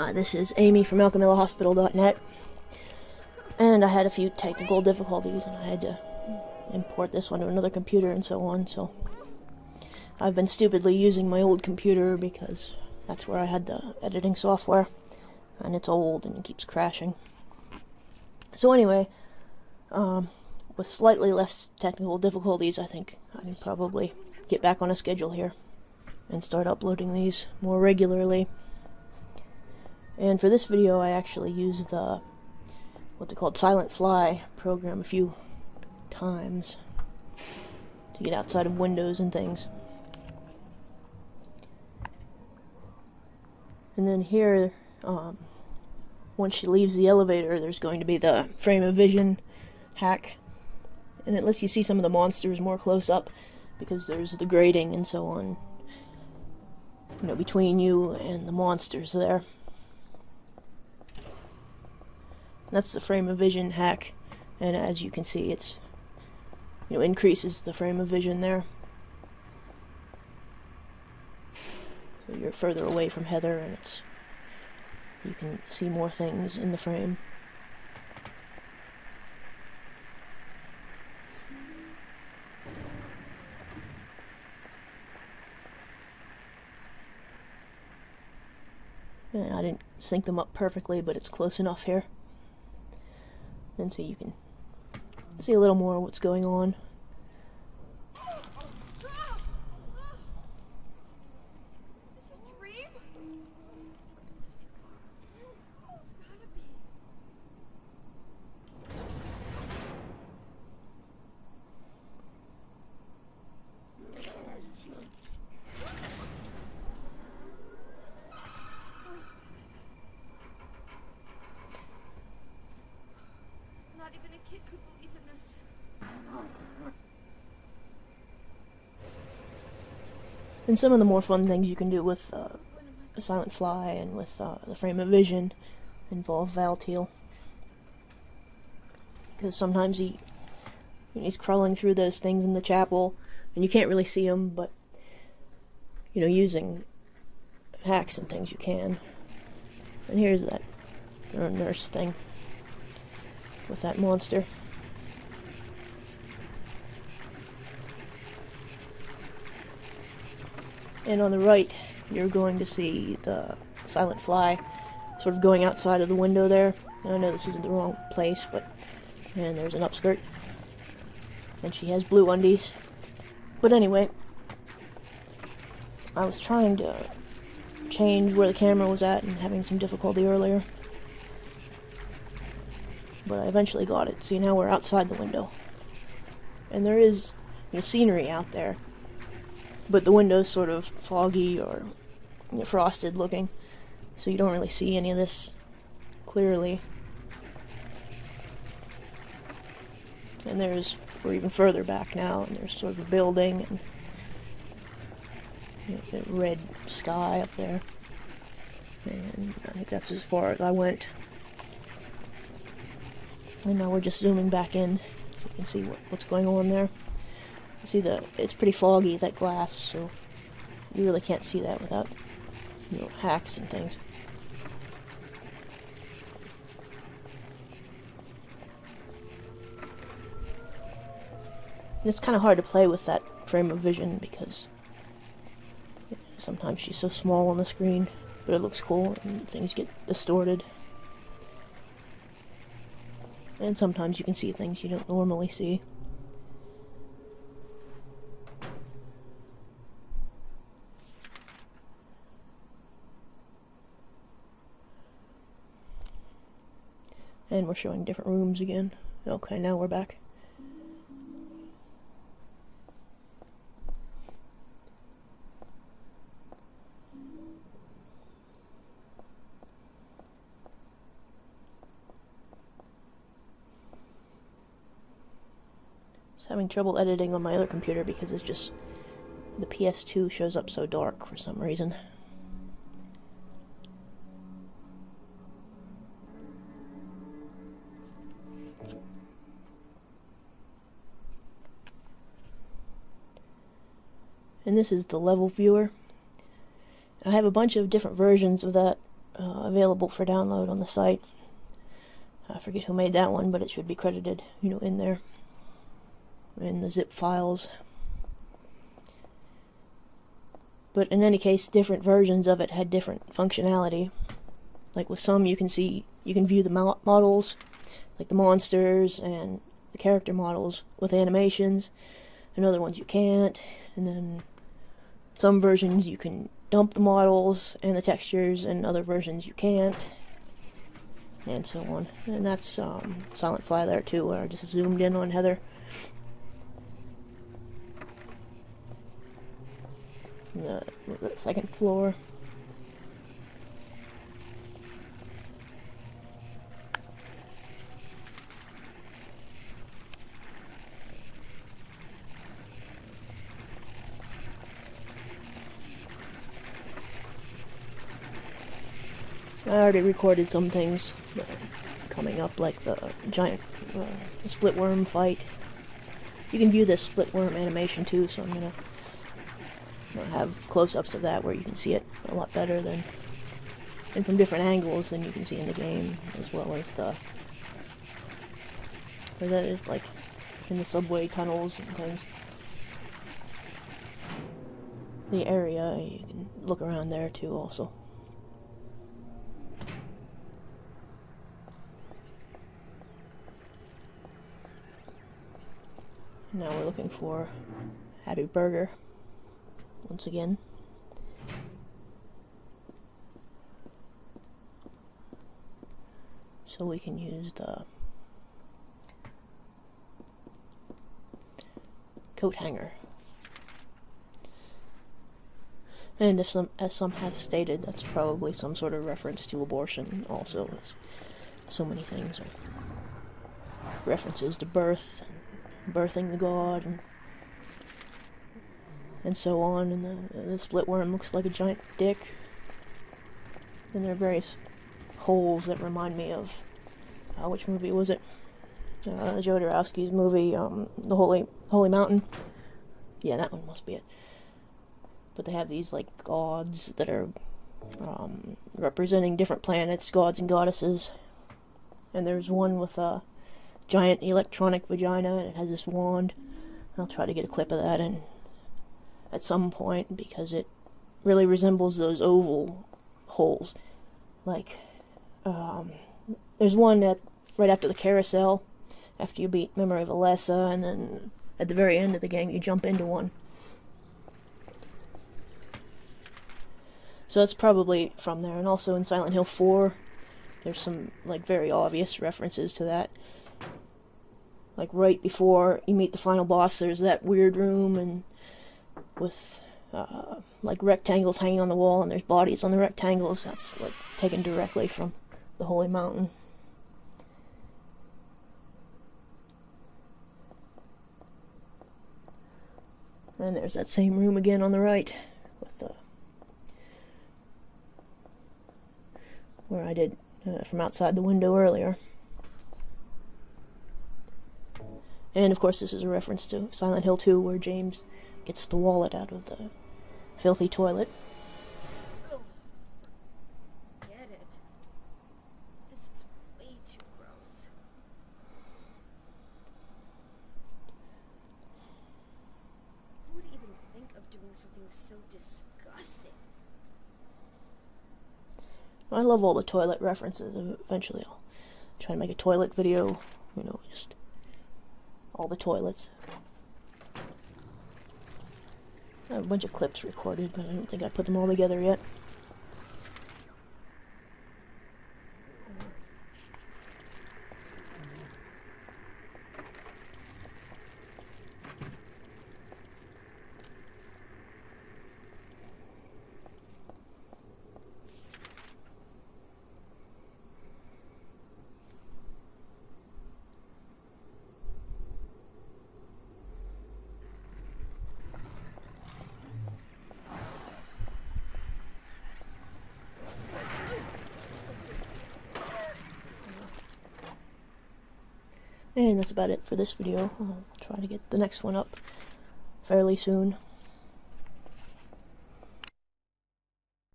This is Amy from alchemillahospital.net, and I had a few technical difficulties and I had to import this onto another computer and so on, so I've been stupidly using my old computer because that's where I had the editing software, and it's old and it keeps crashing. So anyway, with slightly less technical difficulties, I think I can probably get back on a schedule here and start uploading these more regularly. And for this video I actually used the what they called Silent Fly program a few times to get outside of windows and things. And then here, once she leaves the elevator, there's going to be the frame of vision hack, and it lets you see some of the monsters more close up because there's the grating and so on, you know, between you and the monsters there. That's the frame of vision hack, and as you can see, it's, you know, increases the frame of vision there. So you're further away from Heather, and you can see more things in the frame. And I didn't sync them up perfectly, but it's close enough here. And so you can see a little more of what's going on. Is this a dream? Oh, it's gotta be. Not even a kid could believe in this. And some of the more fun things you can do with a Silent Fly and with the frame of vision involve Valteal. Because sometimes he's crawling through those things in the chapel, and you can't really see him, but, you know, using hacks and things you can. And here's that nurse thing with that monster. And on the right, you're going to see the Silent Fly sort of going outside of the window there. And I know this isn't the wrong place, and there's an upskirt. And she has blue undies. But anyway, I was trying to change where the camera was at and having some difficulty earlier. But I eventually got it. See, now we're outside the window. And there is, you know, scenery out there. But the window's sort of foggy or, you know, frosted looking, so you don't really see any of this clearly. And we're even further back now, and there's sort of a building and, you know, a red sky up there. And I think that's as far as I went. And now we're just zooming back in. You can see what's going on there. See, it's pretty foggy, that glass, so you really can't see that without, you know, hacks and things. And it's kind of hard to play with that frame of vision because sometimes she's so small on the screen, but it looks cool and things get distorted. And sometimes you can see things you don't normally see. And we're showing different rooms again. Okay, now we're back. I was having trouble editing on my other computer because it's just the PS2 shows up so dark for some reason. And this is the level viewer. I have a bunch of different versions of that available for download on the site. I forget who made that one, but it should be credited, in there, in the zip files. But in any case, different versions of it had different functionality. Like with some, you can view the models, like the monsters and the character models with animations, and other ones you can't. And then some versions you can dump the models and the textures, and other versions you can't, and so on. And that's Silent Fly there too, where I just zoomed in on Heather. The second floor. I already recorded some things that are coming up, like the giant split worm fight. You can view this split worm animation too, so I'm gonna have close-ups of that where you can see it a lot better and from different angles than you can see in the game, as well as it's like in the subway tunnels and things. The area, you can look around there too also. Now we're looking for Happy Burger once again. So we can use the coat hanger. And as some have stated, that's probably some sort of reference to abortion also, as so many things are references to birth, and birthing the god, and so on. And the split worm looks like a giant dick. And there are various holes that remind me of, which movie was it? Jodorowsky's movie, The Holy Mountain. Yeah, that one must be it. But they have these, like, gods that are representing different planets, gods and goddesses. And there's one with a giant electronic vagina, and it has this wand. I'll try to get a clip of that in at some point, because it really resembles those oval holes. Like, there's one right after the carousel, after you beat Memory of Alessa, and then at the very end of the game you jump into one. So that's probably from there. And also in Silent Hill 4, there's some, like, very obvious references to that. Like, right before you meet the final boss, there's that weird room, and with, like, rectangles hanging on the wall, and there's bodies on the rectangles. That's, like, taken directly from the Holy Mountain. And there's that same room again on the right, with the where I did from outside the window earlier. And of course this is a reference to Silent Hill 2, where James gets the wallet out of the filthy toilet. Oh. Get it. This is way too gross. Who would even think of doing something so disgusting? I love all the toilet references. Eventually I'll try to make a toilet video, just all the toilets. I have a bunch of clips recorded, but I don't think I put them all together yet. And that's about it for this video. I'll try to get the next one up fairly soon.